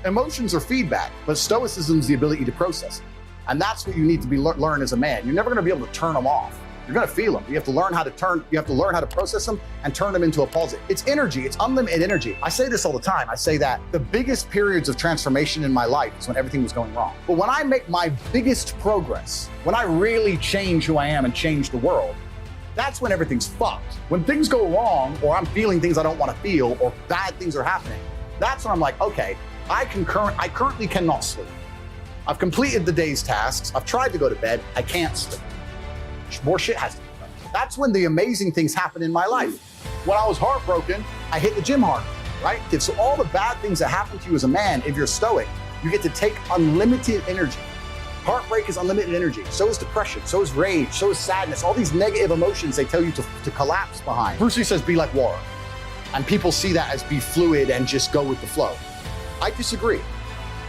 Emotions are feedback, but stoicism is the ability to process it. And that's what you need to learn as a man. You're never going to be able to turn them off. You're going to feel them. You have to learn how to process them and turn them into a positive. It's energy. It's unlimited energy. I say this all the time. I say that the biggest periods of transformation in my life is when everything was going wrong. But when I make my biggest progress, when I really change who I am and change the world, that's when everything's fucked. When things go wrong, or I'm feeling things I don't want to feel, or bad things are happening, that's when I'm like, okay, I currently cannot sleep. I've completed the day's tasks. I've tried to go to bed. I can't sleep. More shit has to be done. That's when the amazing things happen in my life. When I was heartbroken, I hit the gym hard, right? So all the bad things that happen to you as a man, if you're stoic, you get to take unlimited energy. Heartbreak is unlimited energy. So is depression. So is rage. So is sadness. All these negative emotions they tell you to collapse behind. Bruce Lee says, be like water. And people see that as be fluid and just go with the flow. I disagree.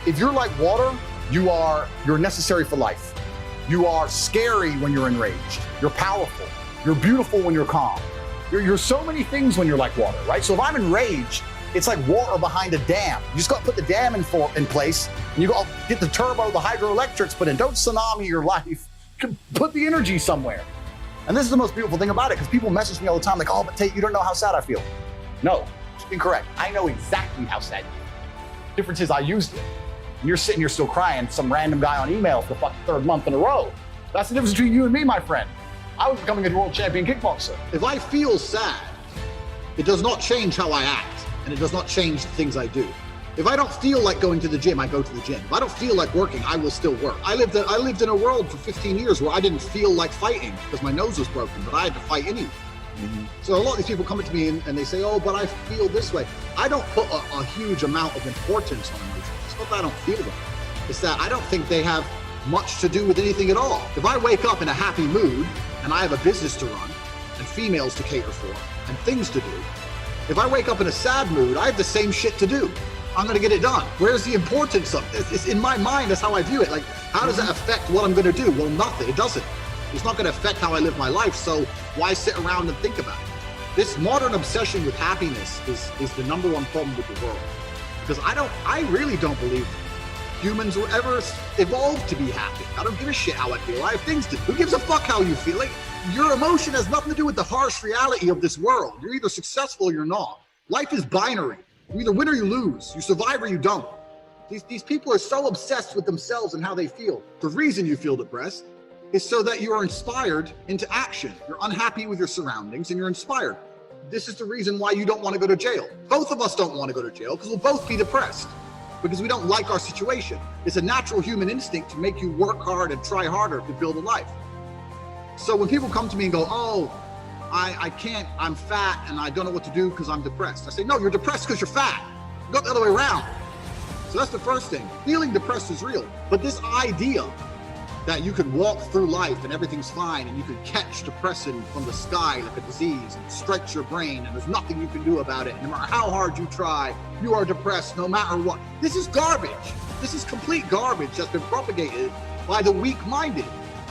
If you're like water, you're necessary for life. You are scary when you're enraged. You're powerful. You're beautiful when you're calm. You're so many things when you're like water, right? So if I'm enraged, it's like water behind a dam. You just got to put the dam in place, and you got to get the turbo, the hydroelectrics put in. Don't tsunami your life. Put the energy somewhere. And this is the most beautiful thing about it, because people message me all the time like, oh, but Tate, you don't know how sad I feel. No, incorrect. I know exactly how sad you feel. Difference is I used it. And you're sitting here still crying, some random guy on email for the fucking third month in a row. That's the difference between you and me, my friend. I was becoming a world champion kickboxer. If I feel sad, it does not change how I act, and it does not change the things I do. If I don't feel like going to the gym, I go to the gym. If I don't feel like working, I will still work. I lived in a world for 15 years where I didn't feel like fighting because my nose was broken, but I had to fight anyway. So a lot of these people come to me and they say, oh, but I feel this way. I don't put a huge amount of importance on emotions. It's not that I don't feel them. It's that I don't think they have much to do with anything at all. If I wake up in a happy mood and I have a business to run and females to cater for and things to do, if I wake up in a sad mood, I have the same shit to do. I'm going to get it done. Where's the importance of it? It's in my mind, that's how I view it. Like, how does that affect what I'm going to do? Well, nothing. It doesn't. It's not going to affect how I live my life, so why sit around and think about it? This modern obsession with happiness is the number one problem with the world. Because I really don't believe humans will ever evolve to be happy. I don't give a shit how I feel. I have things to do. Who gives a fuck how you feel? Like, your emotion has nothing to do with the harsh reality of this world. You're either successful or you're not. Life is binary. You either win or you lose. You survive or you don't. These people are so obsessed with themselves and how they feel. The reason you feel depressed is so that you are inspired into action. You're unhappy with your surroundings and you're inspired. This is the reason why you don't want to go to jail. Both of us don't want to go to jail because we'll both be depressed because we don't like our situation. It's a natural human instinct to make you work hard and try harder to build a life. So when people come to me and go, oh, I can't, I'm fat and I don't know what to do because I'm depressed. I say, no, you're depressed because you're fat. Go the other way around. So that's the first thing. Feeling depressed is real. But this idea that you could walk through life and everything's fine and you could catch depression from the sky like a disease and stretch your brain and there's nothing you can do about it. No matter how hard you try, you are depressed no matter what. This is garbage. This is complete garbage that's been propagated by the weak-minded.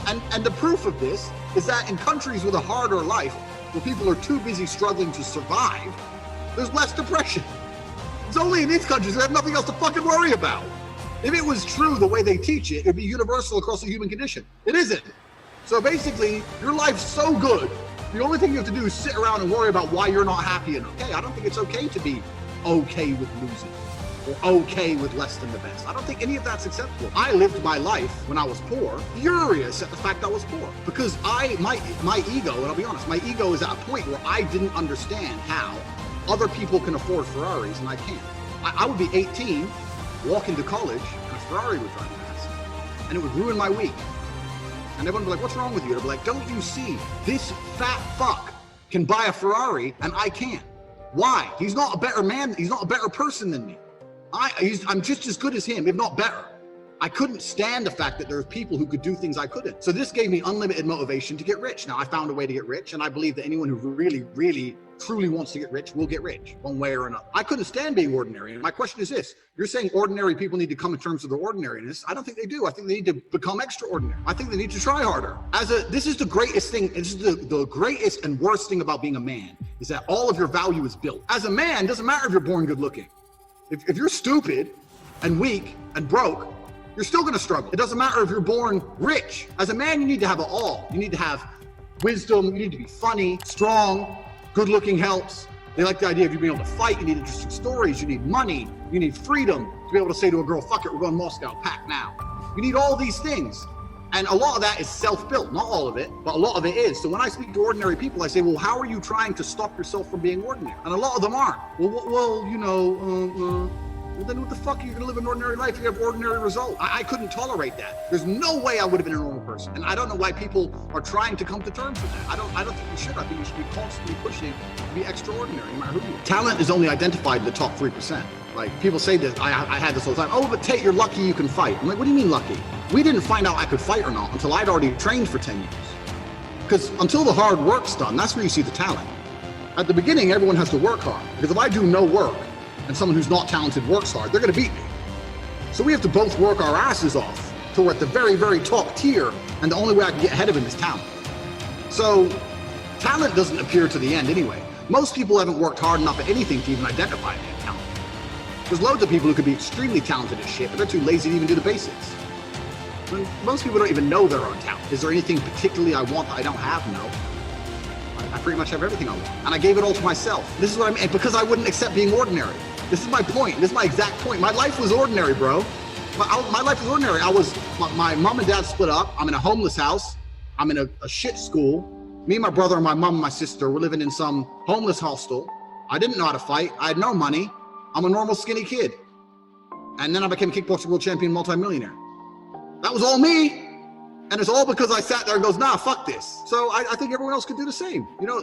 And the proof of this is that in countries with a harder life, where people are too busy struggling to survive, there's less depression. It's only in these countries that have nothing else to fucking worry about. If it was true the way they teach it, it'd be universal across the human condition. It isn't. So basically, your life's so good, the only thing you have to do is sit around and worry about why you're not happy and okay. I don't think it's okay to be okay with losing or okay with less than the best. I don't think any of that's acceptable. I lived my life when I was poor, furious at the fact I was poor because my ego, and I'll be honest, my ego is at a point where I didn't understand how other people can afford Ferraris and I can't. I would be 18, walk into college, and a Ferrari would drive past, and it would ruin my week. And everyone would be like, what's wrong with you? And I'd be like, don't you see, this fat fuck can buy a Ferrari and I can't. Why? He's not a better man, he's not a better person than me. I'm just as good as him, if not better. I couldn't stand the fact that there were people who could do things I couldn't. So this gave me unlimited motivation to get rich. Now I found a way to get rich, and I believe that anyone who really, really, truly wants to get rich will get rich one way or another. I couldn't stand being ordinary. And my question is this: you're saying ordinary people need to come in terms of their ordinariness. I don't think they do. I think they need to become extraordinary. I think they need to try harder. This is the greatest thing. This is the greatest and worst thing about being a man is that all of your value is built. As a man, it doesn't matter if you're born good looking. If you're stupid, and weak and broke, you're still gonna struggle. It doesn't matter if you're born rich. As a man, you need to have it all. You need to have wisdom, you need to be funny, strong, good looking helps. They like the idea of you being able to fight, you need interesting stories, you need money, you need freedom to be able to say to a girl, fuck it, we're going to Moscow, pack now. You need all these things. And a lot of that is self-built, not all of it, but a lot of it is. So when I speak to ordinary people, I say, well, how are you trying to stop yourself from being ordinary? And a lot of them aren't. Well, then what the fuck are you gonna live an ordinary life if you have ordinary results? I couldn't tolerate that. There's no way I would have been a normal person. And I don't know why people are trying to come to terms with that. I don't think you should. I think you should be constantly pushing to be extraordinary, no matter who you are. Talent is only identified in the top 3%. Like, people say this, I had this all the time, oh, but Tate, you're lucky you can fight. I'm like, what do you mean lucky? We didn't find out I could fight or not until I'd already trained for 10 years. Because until the hard work's done, that's where you see the talent. At the beginning, everyone has to work hard. Because if I do no work, and someone who's not talented works hard, they're gonna beat me. So we have to both work our asses off till we're at the very, very top tier, and the only way I can get ahead of him is talent. So talent doesn't appear to the end anyway. Most people haven't worked hard enough at anything to even identify their talent. There's loads of people who could be extremely talented at shit, but they're too lazy to even do the basics. Most people don't even know their own talent. Is there anything particularly I want that I don't have? No. I pretty much have everything I want. And I gave it all to myself. This is what I mean, because I wouldn't accept being ordinary. This is my point. This is my exact point. My life was ordinary, bro. My life was ordinary. My mom and dad split up. I'm in a homeless house. I'm in a shit school. Me and my brother and my mom and my sister were living in some homeless hostel. I didn't know how to fight. I had no money. I'm a normal skinny kid. And then I became kickboxing world champion, multimillionaire. That was all me. And it's all because I sat there and goes, nah, fuck this. So I think everyone else could do the same. You know,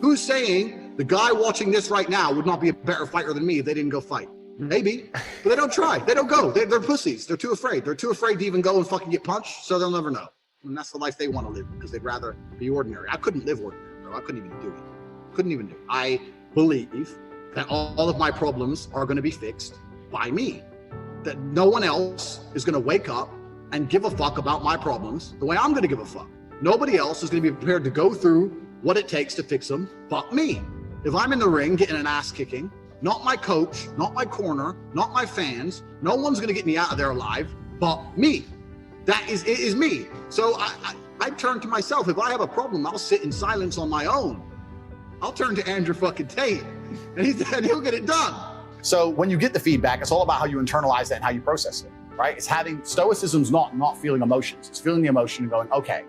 who's saying the guy watching this right now would not be a better fighter than me if they didn't go fight? Maybe, but they don't try. They don't go. They're pussies. They're too afraid. They're too afraid to even go and fucking get punched, so they'll never know. And that's the life they want to live because they'd rather be ordinary. I couldn't live ordinary, bro. I couldn't even do it. Couldn't even do it. I believe that all of my problems are going to be fixed by me. That no one else is going to wake up and give a fuck about my problems the way I'm gonna give a fuck. Nobody else is gonna be prepared to go through what it takes to fix them but me. If I'm in the ring getting an ass kicking, not my coach, not my corner, not my fans, no one's gonna get me out of there alive but me. It is me. So I turn to myself. If I have a problem, I'll sit in silence on my own. I'll turn to Andrew fucking Tate and he'll get it done. So when you get the feedback, it's all about how you internalize it and how you process it. Right? It's having stoicism's not feeling emotions. It's feeling the emotion and going, okay,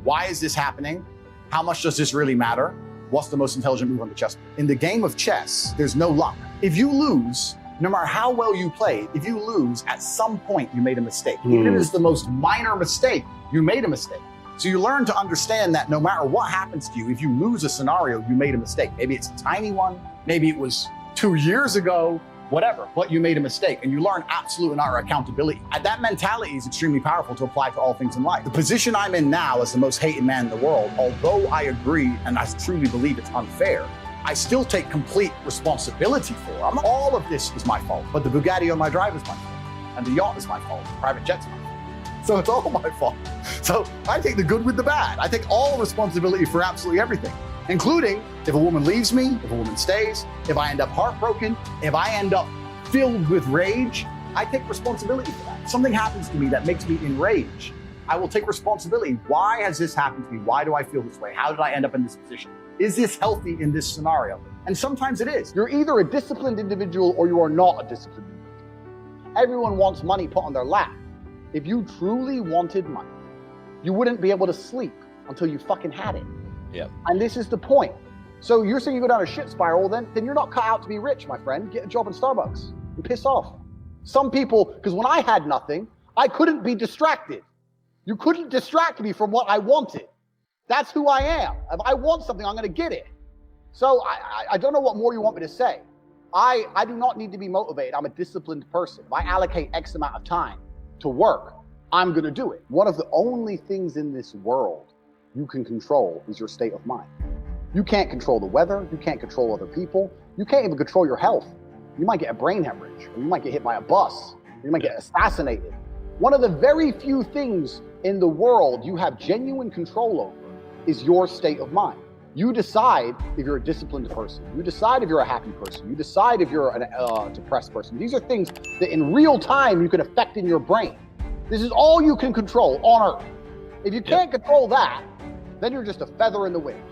why is this happening? How much does this really matter? What's the most intelligent move on the chessboard? In the game of chess, there's no luck. If you lose, no matter how well you played, if you lose, at some point you made a mistake. Even if it's the most minor mistake, you made a mistake. So you learn to understand that no matter what happens to you, if you lose a scenario, you made a mistake. Maybe it's a tiny one, maybe it was 2 years ago, whatever, but you made a mistake, and you learn absolute and utter accountability. And that mentality is extremely powerful to apply to all things in life. The position I'm in now as the most hated man in the world, although I agree and I truly believe it's unfair, I still take complete responsibility for it. All of this is my fault, but the Bugatti on my drive is my fault, and the yacht is my fault, the private jet's my fault. So it's all my fault. So I take the good with the bad. I take all responsibility for absolutely everything, including if a woman leaves me, if a woman stays, if I end up heartbroken, if I end up filled with rage, I take responsibility for that. If something happens to me that makes me enraged, I will take responsibility. Why has this happened to me? Why do I feel this way? How did I end up in this position? Is this healthy in this scenario? And sometimes it is. You're either a disciplined individual or you are not a disciplined individual. Everyone wants money put on their lap. If you truly wanted money, you wouldn't be able to sleep until you fucking had it. Yep. And this is the point. So you're saying you go down a shit spiral, then you're not cut out to be rich, my friend. Get a job in Starbucks and piss off. Some people, because when I had nothing, I couldn't be distracted. You couldn't distract me from what I wanted. That's who I am. If I want something, I'm gonna get it. So I don't know what more you want me to say. I do not need to be motivated. I'm a disciplined person. If I allocate X amount of time to work, I'm gonna do it. One of the only things in this world you can control is your state of mind. You can't control the weather, you can't control other people, you can't even control your health. You might get a brain hemorrhage, or you might get hit by a bus, or you might get assassinated. One of the very few things in the world you have genuine control over is your state of mind. You decide if you're a disciplined person. You decide if you're a happy person. You decide if you're a depressed person. These are things that in real time you can affect in your brain. This is all you can control on Earth. If you can't control that, then you're just a feather in the wind.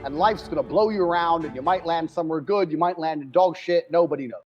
And life's going to blow you around, and you might land somewhere good. You might land in dog shit. Nobody knows.